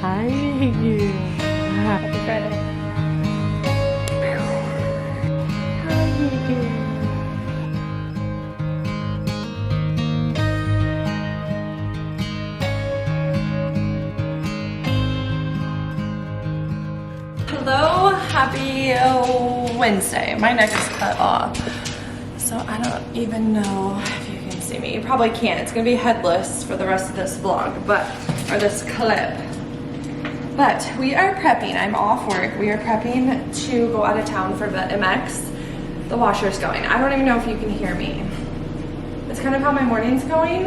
Hi. Happy Friday. Hello, happy Wednesday. My neck is cut off, so I don't even know if you can see me. You probably can't. It's gonna be headless for the rest of this vlog, or this clip. But we are prepping. I'm off work. We are prepping to go out of town for the MX. The washer's going. I don't even know if you can hear me. It's kind of how my morning's going.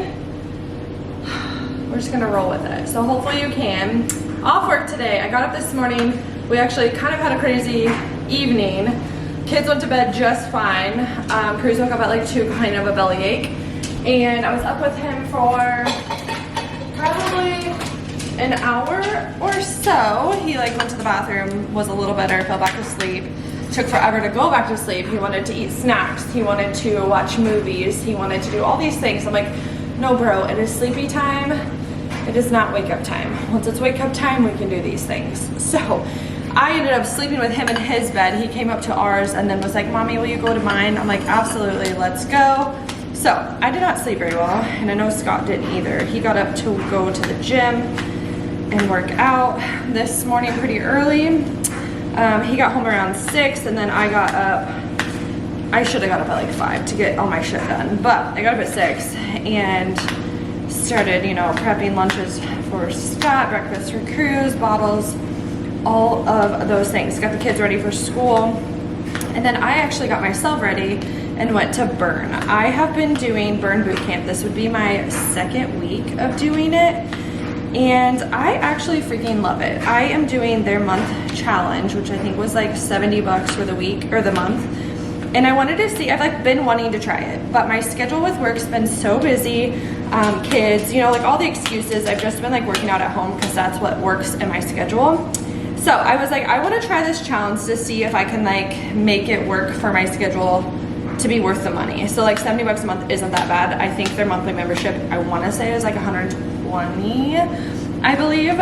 We're just gonna roll with it. So hopefully you can. Off work today. I got up this morning. We actually kind of had a crazy evening. Kids went to bed just fine. Cruz woke up at like 2, kind of a bellyache. And I was up with him for probably an hour or so. He like went to the bathroom, was a little better, fell back to sleep. Took forever to go back to sleep. He wanted to eat snacks. He wanted to watch movies. He wanted to do all these things. I'm like, no bro, it is sleepy time. It is not wake up time. Once it's wake up time, we can do these things. So I ended up sleeping with him in his bed. He came up to ours and then was like, Mommy, will you go to mine? I'm like, absolutely, let's go. So I did not sleep very well, and I know Scott didn't either. He got up to go to the gym and work out this morning pretty early. He got home around 6, and then I got up. I should have got up at like 5 to get all my shit done, but I got up at 6 and started, you know, prepping lunches for Scott, breakfast for Cruz, bottles, all of those things. Got the kids ready for school, and then I actually got myself ready and went to Burn. I have been doing Burn boot camp. This would be my 2nd week of doing it, and I actually freaking love it. I am doing their month challenge, which I think was like $70 for the week or the month. And I wanted to see, I've like been wanting to try it, but my schedule with work's been so busy. Kids, you know, like all the excuses. I've just been like working out at home because that's what works in my schedule. So I was like, I want to try this challenge to see if I can like make it work for my schedule to be worth the money. So like $70 a month isn't that bad. I think their monthly membership, I want to say, is like 120, I believe.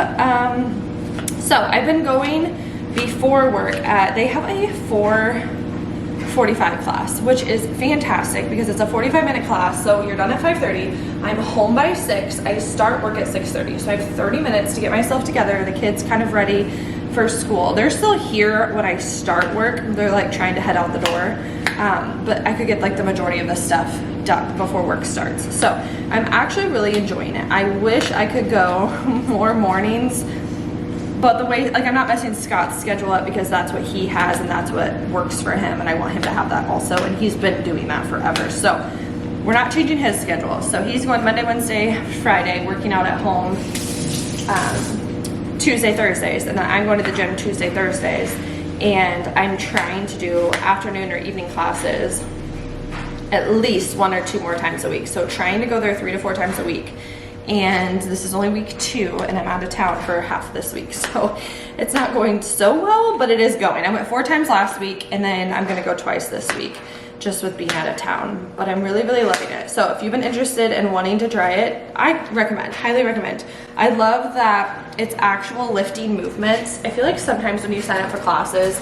So I've been going before work at, they have a 4:45 class, which is fantastic because it's a 45-minute class. So you're done at 5:30. I'm home by 6. I start work at 6:30. So I have 30 minutes to get myself together. The kids kind of ready for school. They're still here when I start work. They're like trying to head out the door. But I could get like the majority of the stuff done before work starts. So I'm actually really enjoying it. I wish I could go more mornings, but the way, like, I'm not messing Scott's schedule up because that's what he has and that's what works for him, and I want him to have that also, and he's been doing that forever. So we're not changing his schedule. So he's going Monday, Wednesday, Friday, working out at home Tuesday, Thursdays, and then I'm going to the gym Tuesday, Thursdays, and I'm trying to do afternoon or evening classes at least 1 or 2 more times a week. So trying to go there 3 to 4 times a week. And this is only week 2, and I'm out of town for half of this week. So it's not going so well, but it is going. I went 4 times last week, and then I'm gonna go twice this week, just with being out of town. But I'm really, really loving it. So if you've been interested in wanting to try it, I recommend, highly recommend. I love that it's actual lifting movements. I feel like sometimes when you sign up for classes,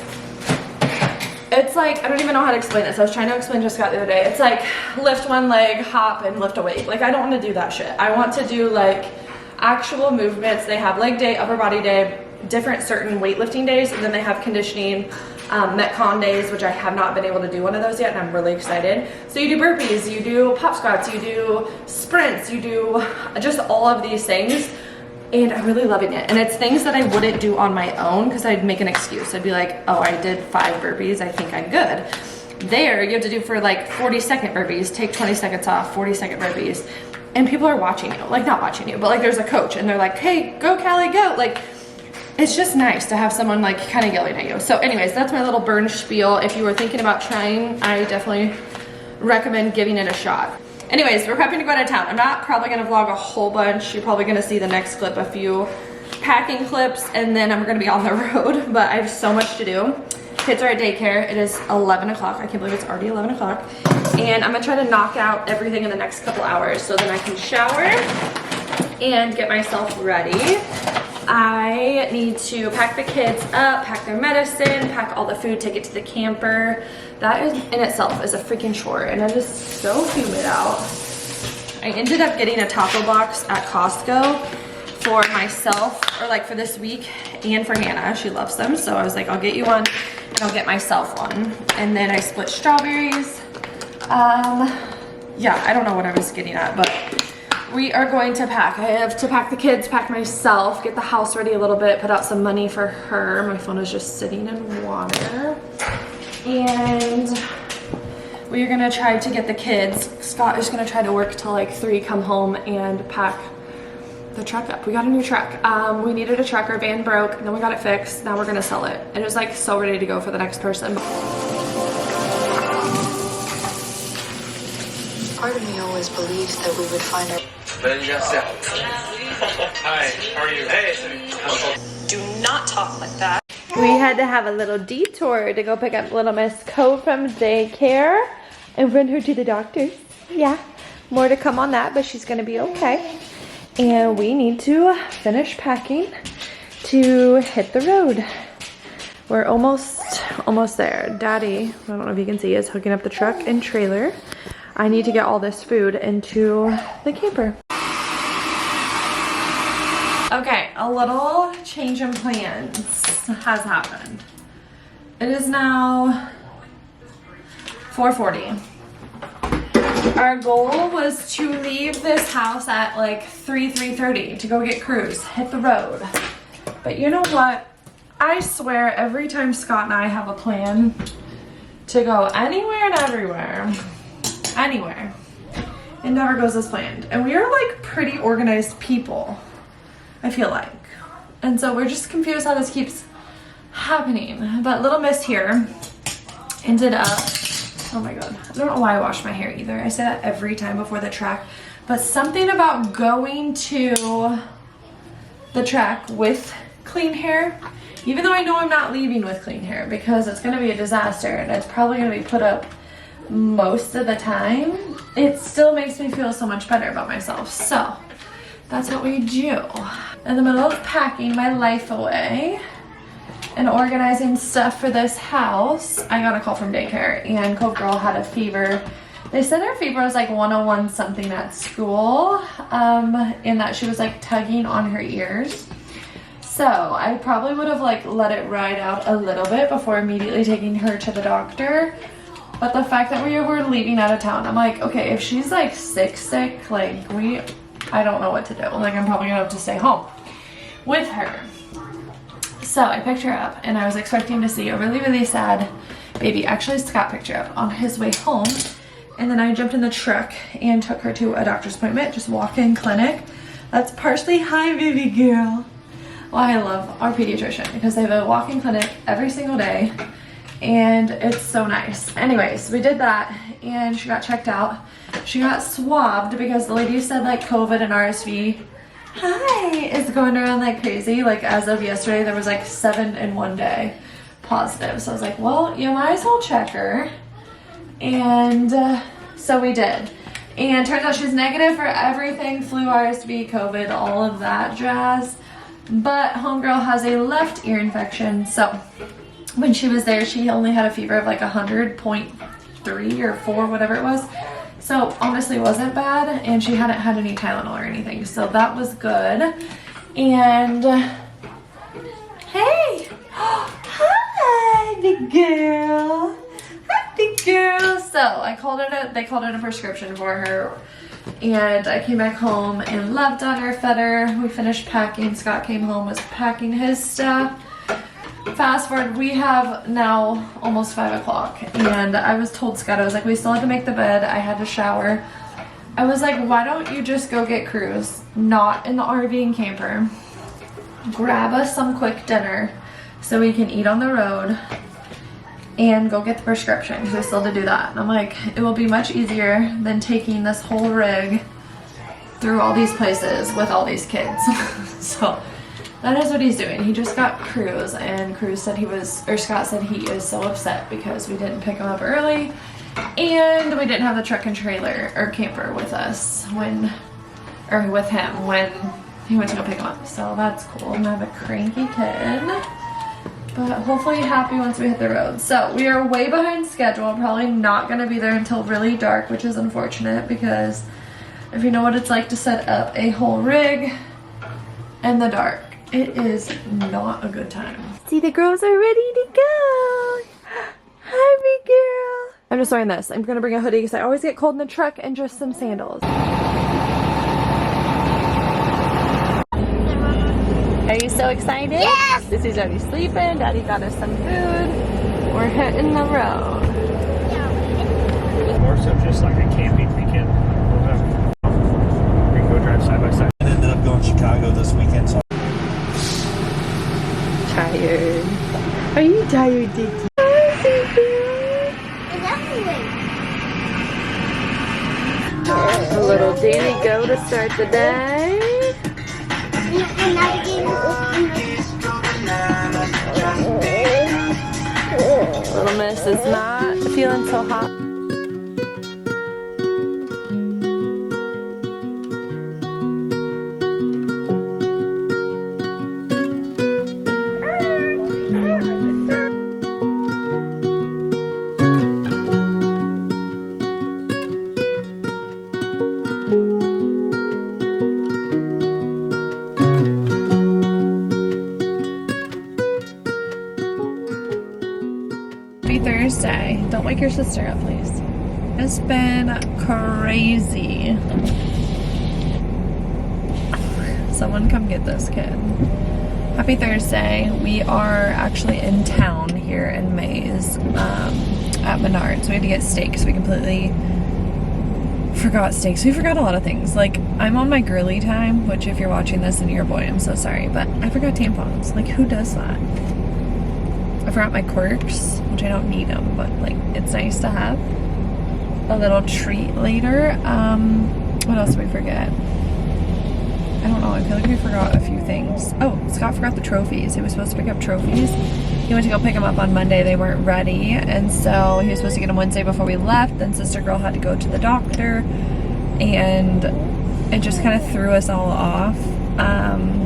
it's like, I don't even know how to explain this. I was trying to explain to Scott the other day. It's like lift one leg, hop, and lift a weight. Like, I don't want to do that shit. I want to do like actual movements. They have leg day, upper body day, different certain weightlifting days, and then they have conditioning, Metcon days, which I have not been able to do one of those yet, and I'm really excited. So you do burpees, you do pop squats, you do sprints, you do just all of these things. And I'm really loving it. And it's things that I wouldn't do on my own because I'd make an excuse. I'd be like, oh, I did 5 burpees, I think I'm good. There, you have to do for like 40-second burpees, take 20 seconds off, 40-second burpees. And people are watching you, like not watching you, but like there's a coach and they're like, hey, go Calli, go. Like, it's just nice to have someone like kind of yelling at you. So anyways, that's my little Burn spiel. If you were thinking about trying, I definitely recommend giving it a shot. Anyways, we're prepping to go out of town. I'm not probably gonna vlog a whole bunch. You're probably gonna see the next clip, a few packing clips, and then I'm gonna be on the road, but I have so much to do. Kids are at daycare. It is 11 o'clock. I can't believe it's already 11 o'clock. And I'm gonna try to knock out everything in the next couple hours so then I can shower and get myself ready. I need to pack the kids up, pack their medicine, pack all the food, take it to the camper. That is in itself is a freaking chore, and it is so humid out. I ended up getting a taco box at Costco for myself, or like for this week, and for Hannah. She loves them, so I was like, I'll get you one and I'll get myself one. And then I split strawberries. Yeah, I don't know what I was getting at, but we are going to pack. I have to pack the kids, pack myself, get the house ready a little bit, put out some money for her. My phone is just sitting in water. And we are gonna try to get the kids. Scott is gonna try to work till like 3, come home and pack the truck up. We got a new truck. We needed a truck, our van broke, then we got it fixed. Now we're gonna sell it. And it was like so ready to go for the next person. Part of me always believes that we would find our... Hi, how are you? Hey. Do not talk like that. We had to have a little detour to go pick up little Miss Co from daycare and run her to the doctor's. Yeah, more to come on that, but she's gonna be okay. And we need to finish packing to hit the road. We're almost there. Daddy, I don't know if you can see, is hooking up the truck and trailer. I need to get all this food into the camper. Okay, a little change in plans has happened. It is now 4:40. Our goal was to leave this house at like 3:30 to go get Cruz, hit the road. But you know what? I swear every time Scott and I have a plan to go anywhere and everywhere, anywhere, it never goes as planned. And we are like pretty organized people, I feel like. And so we're just confused how this keeps happening. But little Miss here ended up, oh my God, I don't know why I wash my hair either. I say that every time before the track. But something about going to the track with clean hair, even though I know I'm not leaving with clean hair because it's gonna be a disaster and it's probably gonna be put up most of the time, it still makes me feel so much better about myself. So that's what we do. In the middle of packing my life away and organizing stuff for this house, I got a call from daycare and Cove Girl had a fever. They said her fever was like 101 something at school, and that she was like tugging on her ears. So I probably would have like let it ride out a little bit before immediately taking her to the doctor. But the fact that we were leaving out of town, I'm like, okay, if she's like sick, like I don't know what to do. Like I'm probably gonna have to stay home with her. So I picked her up and I was expecting to see a really, really sad baby. Actually, Scott picked her up on his way home. And then I jumped in the truck and took her to a doctor's appointment, just walk-in clinic. That's partially, hi baby girl. Well, I love our pediatrician because they have a walk-in clinic every single day and it's so nice. Anyways, we did that and she got checked out. She got swabbed because the lady said like COVID and RSV, is going around like crazy. Like as of yesterday, there was like 7 in one day positive. So I was like, well, you might as well check her. And so we did. And turns out she's negative for everything, flu, RSV, COVID, all of that jazz. But homegirl has a left ear infection. So when she was there, she only had a fever of like 100.3 or 4, whatever it was. So honestly, it wasn't bad. And she hadn't had any Tylenol or anything. So that was good. And hey, hi, big girl. Hi, big girl. So they called it a prescription for her. And I came back home and loved on her, fed her. We finished packing. Scott came home, was packing his stuff. Fast forward, we have now almost 5 o'clock. And I was told Scott, I was like, we still had to make the bed. I had to shower. I was like, why don't you just go get Cruz, not in the RV and camper. Grab us some quick dinner so we can eat on the road. And go get the prescription because I still have to do that. And I'm like, it will be much easier than taking this whole rig through all these places with all these kids. So that is what he's doing. He just got Cruz, and Cruz said Scott said he is so upset because we didn't pick him up early and we didn't have the truck and trailer or camper with us with him when he went to go pick him up, so that's cool. I'm gonna have a cranky kid, but hopefully happy once we hit the road. So we are way behind schedule. Probably not gonna be there until really dark, which is unfortunate because if you know what it's like to set up a whole rig in the dark, it is not a good time. See, the girls are ready to go. Hi, big girl. I'm just wearing this. I'm gonna bring a hoodie because I always get cold in the truck, and just some sandals. Are you so excited? Yes! Sissy's already sleeping. Daddy got us some food. We're hitting the road. More so just like a camping weekend. We can go drive side by side. I ended up going to Chicago this weekend, so Tired. Are you tired, Dickie? A little daily go to start the day. Little Miss is not feeling so hot. Thursday. Don't wake your sister up, please. It's been crazy. Someone come get this kid. Happy Thursday. We are actually in town here in Mays at Menards. We had to get steaks. We completely forgot steaks. We forgot a lot of things. Like, I'm on my girly time, which if you're watching this and you're a boy, I'm so sorry, but I forgot tampons. Like, who does that? I forgot my quirks, which I don't need them, but like it's nice to have a little treat later. What else did we forget? I don't know. I feel like we forgot a few things. Oh, Scott forgot the trophies. He was supposed to pick up trophies. He went to go pick them up on Monday. They weren't ready, and so he was supposed to get them Wednesday before we left. Then Sister Girl had to go to the doctor, and it just kind of threw us all off.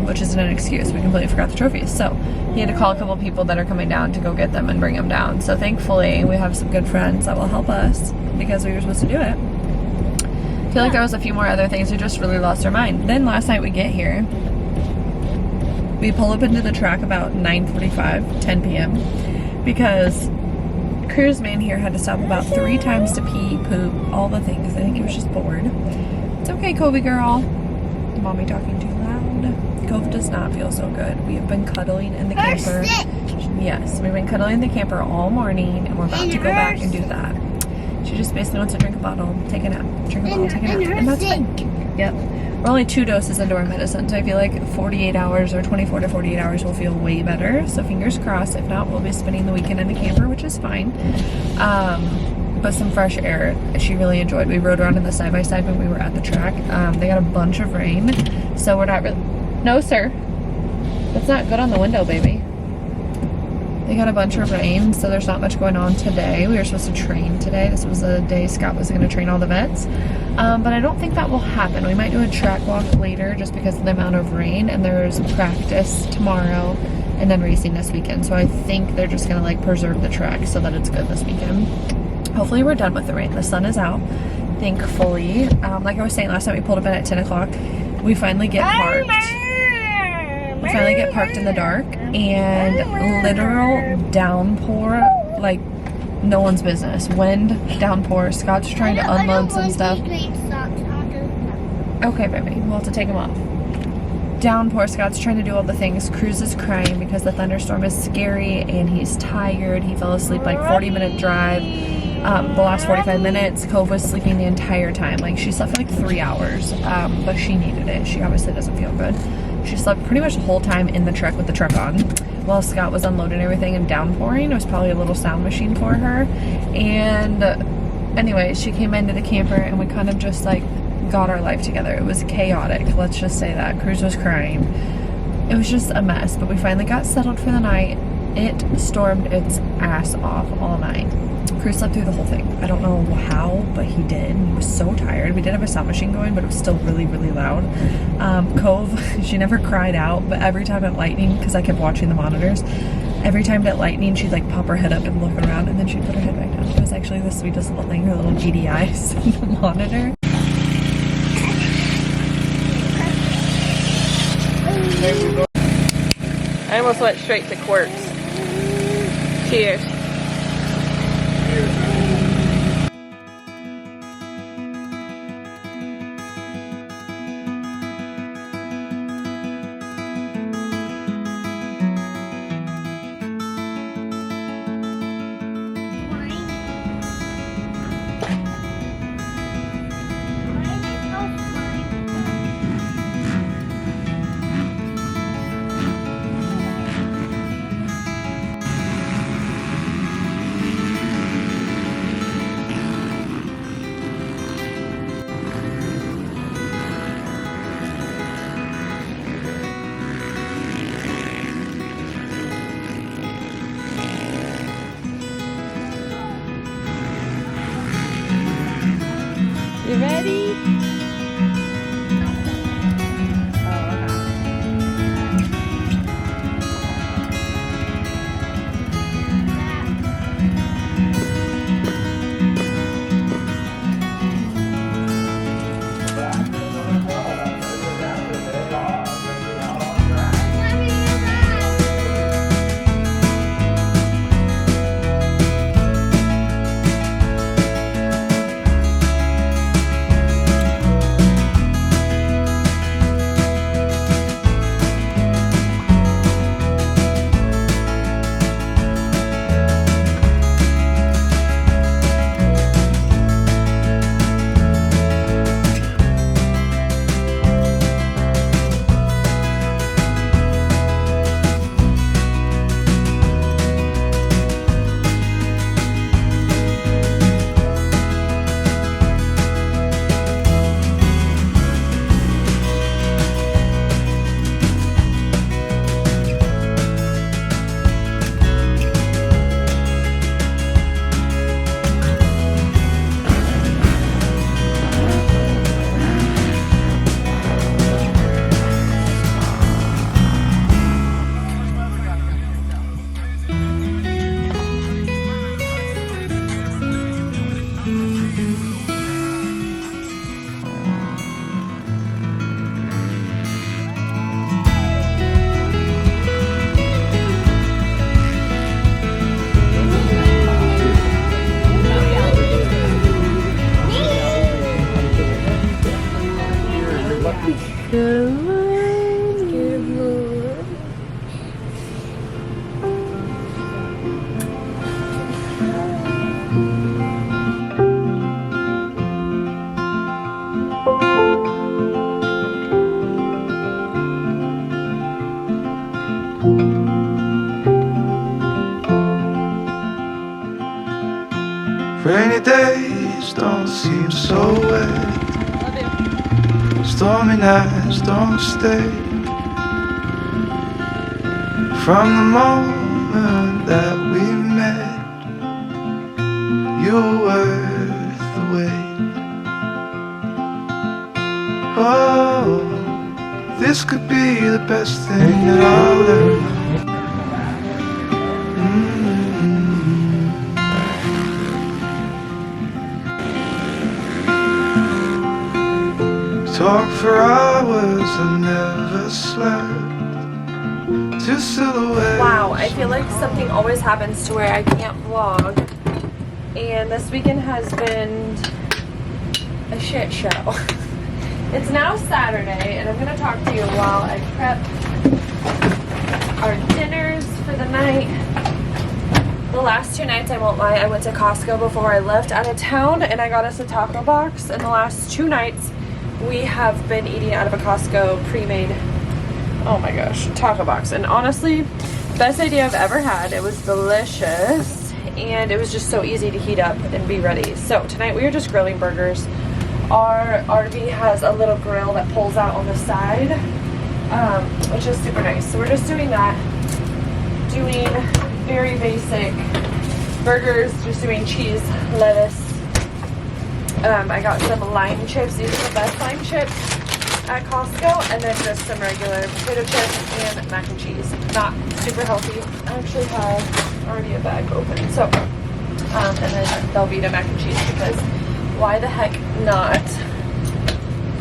Which isn't an excuse. We completely forgot the trophies. So he had to call a couple people that are coming down to go get them and bring them down. So thankfully we have some good friends that will help us because we were supposed to do it. I feel like there was a few more other things. We just really lost our mind. Then last night we get here. We pull up into the track about 9:45, 10 p.m. because Cruise Man here had to stop about 3 times to pee, poop, all the things. I think he was just bored. It's okay, Kobe girl. Mommy talking too loud. Cove does not feel so good. We have been cuddling in the camper. Yes, we've been cuddling in the camper all morning, and we're about to go back and do that. She just basically wants to drink a bottle, take a nap, drink a bottle, take a nap, and that's fine. Yep. We're only 2 doses into our medicine, so I feel like 48 hours or 24 to 48 hours will feel way better. So fingers crossed. If not, we'll be spending the weekend in the camper, which is fine. But some fresh air she really enjoyed. We rode around in the side-by-side when we were at the track. They got a bunch of rain, so we're not really... No, sir. That's not good on the window, baby. They got a bunch of rain, so there's not much going on today. We were supposed to train today. This was the day Scott was going to train all the vets. But I don't think that will happen. We might do a track walk later just because of the amount of rain, and there's practice tomorrow and then racing this weekend. So I think they're just going to like preserve the track so that it's good this weekend. Hopefully we're done with the rain. The sun is out, thankfully. Like I was saying last night, we pulled up in at 10 o'clock. We finally get parked. We finally get parked in the dark, and literal downpour, like no one's business. Wind, downpour. Scott's trying to unload some stuff. Okay, baby, we'll have to take them off. Downpour. Scott's trying to do all the things. Cruz is crying because the thunderstorm is scary and he's tired. He fell asleep like 40-minute drive. The last 45 minutes, Cove was sleeping the entire time. Like, she slept for like 3 hours, but she needed it. She obviously doesn't feel good. She slept pretty much the whole time in the truck with the truck on while Scott was unloading everything and downpouring. It was probably a little sound machine for her. And anyway, she came into the camper and we kind of just like got our life together. It was chaotic, let's just say that. Cruz was crying. It was just a mess, but we finally got settled for the night. It stormed its ass off all night. Chris slept through the whole thing. I don't know how, but he did. He was so tired. We did have a sound machine going, but it was still really, really loud. Cove, she never cried out, but every time at lightning, because I kept watching the monitors, every time at lightning, she'd like pop her head up and look around, and then she'd put her head back down. It was actually the sweetest little thing, her little beady eyes in the monitor. I almost went straight to Quirks. Cheers. You ready? Rainy days don't seem so wet. Stormy nights don't stay. From the moment that we met, you were worth the wait. Oh, this could be the best thing that I'll ever. Talk for hours and never slept. Two silhouettes. Wow, I feel like something always happens to where I can't vlog. And this weekend has been a shit show. It's now Saturday, and I'm going to talk to you while I prep our dinners for the night. The last 2 nights, I won't lie, I went to Costco before I left out of town, and I got us a taco box. And the last 2 nights, we have been eating out of a Costco pre-made, oh my gosh, taco box. And honestly, best idea I've ever had. It was delicious, and it was just so easy to heat up and be ready. So tonight we are just grilling burgers. Our RV has a little grill that pulls out on the side, which is super nice. So we're just doing that, doing very basic burgers, just doing cheese, lettuce. I got some lime chips. These are the best lime chips at Costco, and then just some regular potato chips and mac and cheese. Not super healthy. I actually have already a bag open, so and then Velveeta mac and cheese, because why the heck not?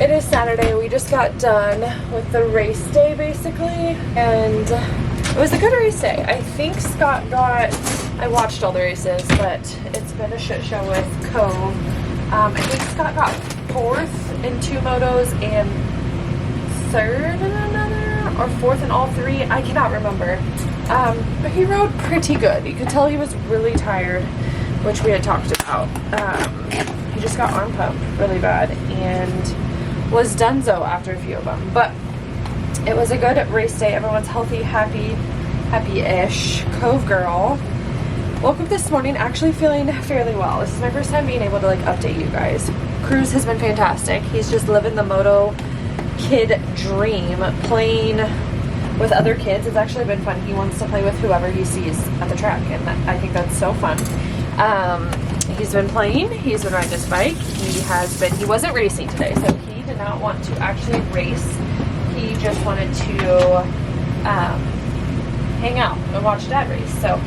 It is Saturday. We just got done with the race day basically, and it was a good race day. I think Scott got, I watched all the races, but it's been a shit show with Cove. I think Scott got 4th in 2 motos and 3rd in another, or 4th in all 3. I cannot remember. But he rode pretty good. You could tell he was really tired, which we had talked about. He just got arm pumped really bad and was donezo after a few of them. But it was a good race day. Everyone's healthy, happy-ish. Cove girl woke up this morning actually feeling fairly well. This is my first time being able to like update you guys. Cruise has been fantastic. He's just living the moto kid dream, playing with other kids. It's actually been fun. He wants to play with whoever he sees at the track, and I think that's so fun. He's been playing, he's been riding his bike, he wasn't racing today, so he did not want to actually race. He just wanted to hang out and watch Dad race, so,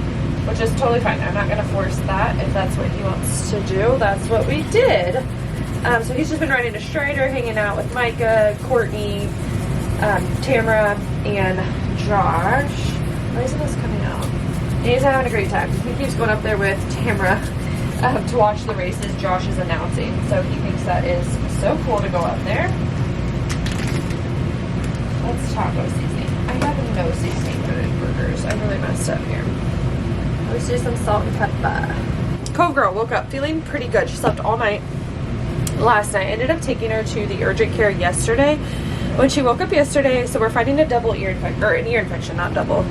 which is totally fine. I'm not going to force that. If that's what he wants to do, that's what we did. So he's just been riding a Strider, hanging out with Micah, Courtney, Tamara, and Josh. Why isn't this coming out? And he's having a great time. He keeps going up there with Tamara to watch the races Josh is announcing. So he thinks that is so cool to go up there. Let's taco seasoning. I have no seasoning for the burgers. I really messed up here. Let's do some salt and pepper. Cove girl woke up feeling pretty good. She slept all night last night. I ended up taking her to the urgent care yesterday. When she woke up yesterday, so we're fighting a double ear infection, or an ear infection, not double,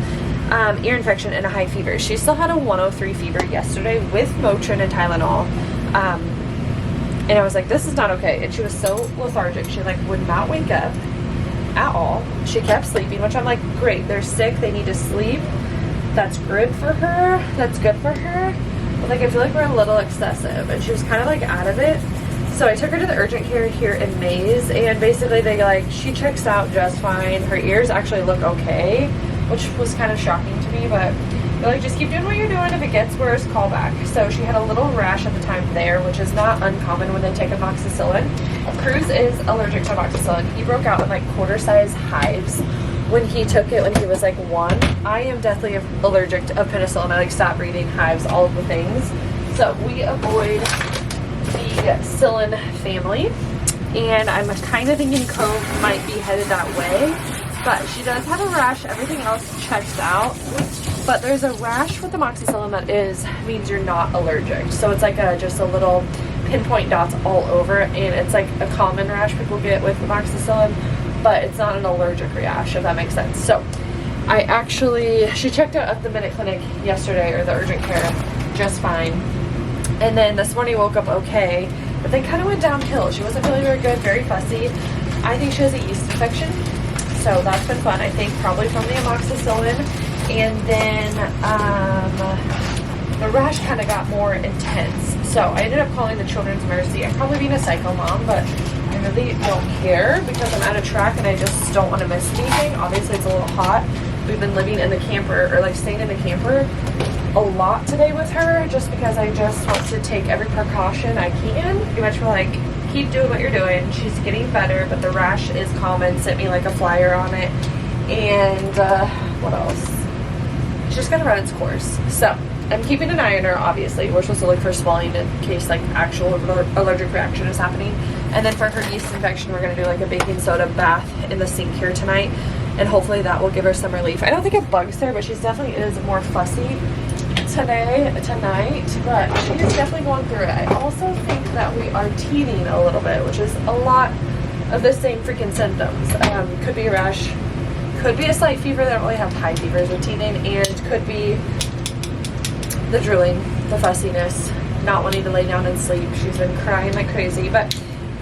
ear infection and a high fever. She still had a 103 fever yesterday with Motrin and Tylenol. And I was like, this is not okay. And she was so lethargic. She like would not wake up at all. She kept sleeping, which I'm like, great, they're sick, they need to sleep. That's good for her. That's good for her. But like, I feel like we're a little excessive, and she was kind of like out of it. So I took her to the urgent care here in Mays, and basically they like, she checks out just fine. Her ears actually look okay, which was kind of shocking to me, but they're like, just keep doing what you're doing. If it gets worse, call back. So she had a little rash at the time there, which is not uncommon when they take amoxicillin. Cruz is allergic to amoxicillin. He broke out in like quarter-size hives when he took it when he was like 1. I am deathly allergic to penicillin. I like stop breathing, hives, all of the things. So we avoid the Cillin family, and I'm kind of thinking Cove might be headed that way, but she does have a rash. Everything else checks out, but there's a rash with amoxicillin that means you're not allergic. So it's like just a little pinpoint dots all over, and it's like a common rash people get with amoxicillin, but it's not an allergic rash, if that makes sense. So she checked out at the Minute Clinic yesterday, or the urgent care, just fine. And then this morning woke up okay, but then kind of went downhill. She wasn't feeling very good, very fussy. I think she has a yeast infection, so that's been fun. I think probably from the amoxicillin. And then the rash kind of got more intense. So I ended up calling the Children's Mercy. I'm probably being a psycho mom, but I really don't care because I'm at a track and I just don't want to miss anything. Obviously it's a little hot. We've been living in the camper, or like staying in the camper a lot today with her, just because I just want to take every precaution I can. Pretty much we're like, keep doing what you're doing. She's getting better, but the rash is common. Sent me like a flyer on it. And what else? She's just gonna run its course. So I'm keeping an eye on her, obviously. We're supposed to look for swelling in case like actual allergic reaction is happening. And then for her yeast infection, we're gonna do like a baking soda bath in the sink here tonight, and hopefully that will give her some relief. I don't think it bugs her, but she definitely is more fussy tonight, but she is definitely going through it. I also think that we are teething a little bit, which is a lot of the same freaking symptoms. Could be a rash, could be a slight fever. They don't really have high fevers with teething, and could be the drooling, the fussiness, not wanting to lay down and sleep. She's been crying like crazy, but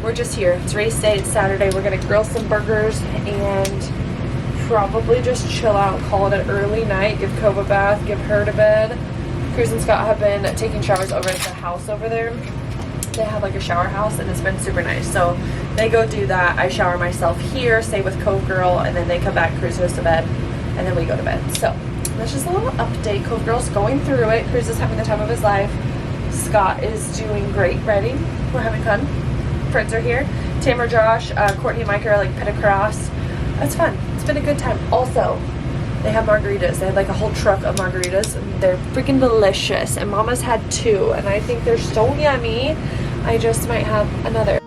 we're just here. It's race day, it's Saturday. We're gonna grill some burgers and probably just chill out, call it an early night, give Cove a bath, give her to bed, Cruz and Scott have been taking showers over at the house over there. They have like a shower house and it's been super nice. So they go do that. I shower myself here, stay with Cove Girl, and then they come back, Cruz goes to bed, and then we go to bed. So that's just a little update. Cove Girl's going through it. Cruz is having the time of his life. Scott is doing great reading. We're having fun. Friends are here. Tamer, Josh, Courtney, and Mike are like pit across. It's fun. It's been a good time. Also, they have margaritas. They had like a whole truck of margaritas. They're freaking delicious. And Mama's had 2, and I think they're so yummy. I just might have another.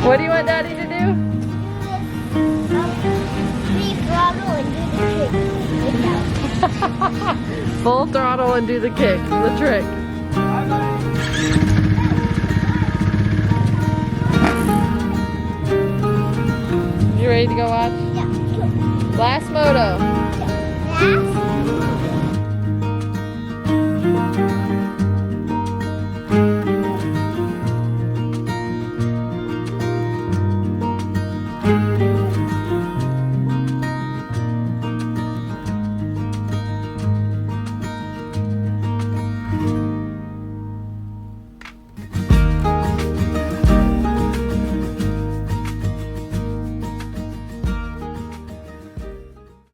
What do you want Daddy to do? Full throttle and do the kick, the trick. You ready to go watch? Yeah. Last moto. Last